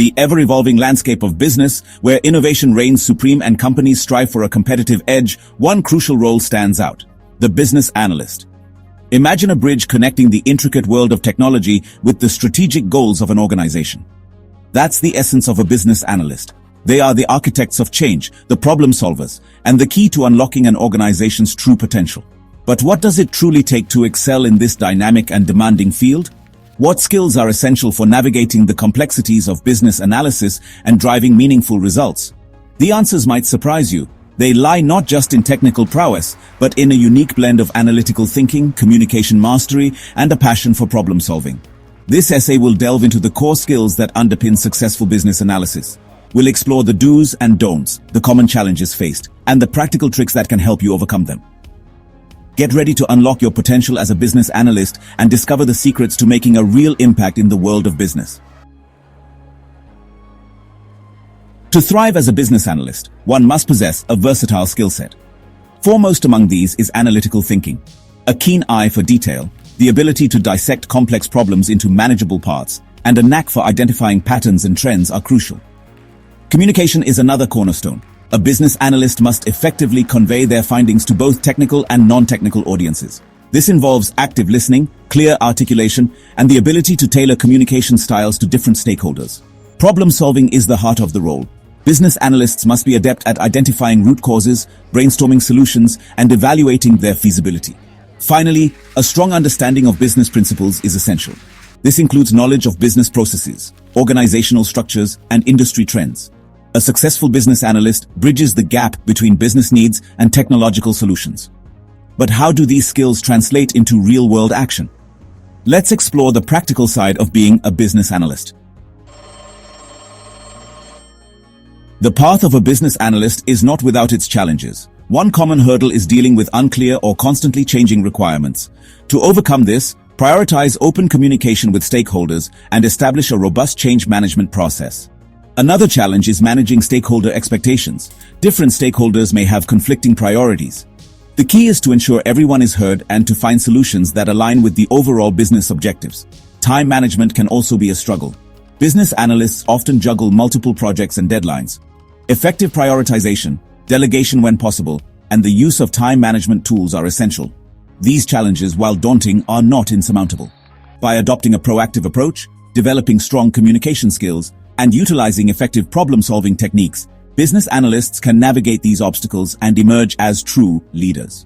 the ever-evolving landscape of business, where innovation reigns supreme and companies strive for a competitive edge, one crucial role stands out: the business analyst. Imagine a bridge connecting the intricate world of technology with the strategic goals of an organization. That's the essence of a business analyst. They are the architects of change, the problem solvers, and the key to unlocking an organization's true potential. But what does it truly take to excel in this dynamic and demanding field? What skills are essential for navigating the complexities of business analysis and driving meaningful results? The answers might surprise you. They lie not just in technical prowess, but in a unique blend of analytical thinking, communication mastery, and a passion for problem solving. This essay will delve into the core skills that underpin successful business analysis. We'll explore the do's and don'ts, the common challenges faced, and the practical tricks that can help you overcome them. Get ready to unlock your potential as a business analyst and discover the secrets to making a real impact in the world of business. To thrive as a business analyst, one must possess a versatile skill set. Foremost among these is analytical thinking. A keen eye for detail, the ability to dissect complex problems into manageable parts, and a knack for identifying patterns and trends are crucial. Communication is another cornerstone. A business analyst must effectively convey their findings to both technical and non-technical audiences. This involves active listening, clear articulation, and the ability to tailor communication styles to different stakeholders. Problem solving is the heart of the role. Business analysts must be adept at identifying root causes, brainstorming solutions, and evaluating their feasibility. Finally, a strong understanding of business principles is essential. This includes knowledge of business processes, organizational structures, and industry trends. A successful business analyst bridges the gap between business needs and technological solutions. But how do these skills translate into real-world action? Let's explore the practical side of being a business analyst. The path of a business analyst is not without its challenges. One common hurdle is dealing with unclear or constantly changing requirements. To overcome this, prioritize open communication with stakeholders and establish a robust change management process. Another challenge is managing stakeholder expectations. Different stakeholders may have conflicting priorities. The key is to ensure everyone is heard and to find solutions that align with the overall business objectives. Time management can also be a struggle. Business analysts often juggle multiple projects and deadlines. Effective prioritization, delegation when possible, and the use of time management tools are essential. These challenges, while daunting, are not insurmountable. By adopting a proactive approach, developing strong communication skills, and utilizing effective problem-solving techniques, business analysts can navigate these obstacles and emerge as true leaders.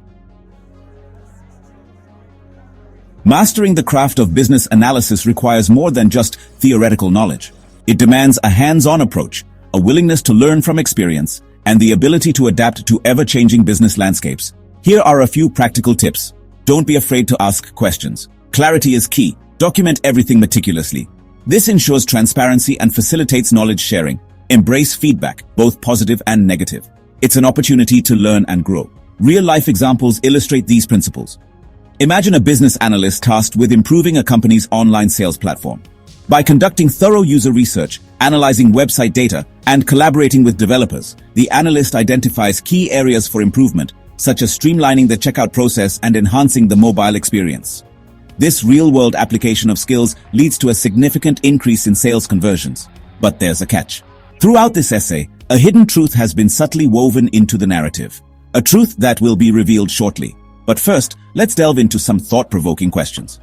Mastering the craft of business analysis requires more than just theoretical knowledge. It demands a hands-on approach, a willingness to learn from experience, and the ability to adapt to ever-changing business landscapes. Here are a few practical tips. Don't be afraid to ask questions. Clarity is key. Document everything meticulously. This ensures transparency and facilitates knowledge sharing. Embrace feedback, both positive and negative. It's an opportunity to learn and grow. Real-life examples illustrate these principles. Imagine a business analyst tasked with improving a company's online sales platform. By conducting thorough user research, analyzing website data, and collaborating with developers, the analyst identifies key areas for improvement, such as streamlining the checkout process and enhancing the mobile experience. This real-world application of skills leads to a significant increase in sales conversions. But there's a catch. Throughout this essay, a hidden truth has been subtly woven into the narrative. A truth that will be revealed shortly. But first, let's delve into some thought-provoking questions.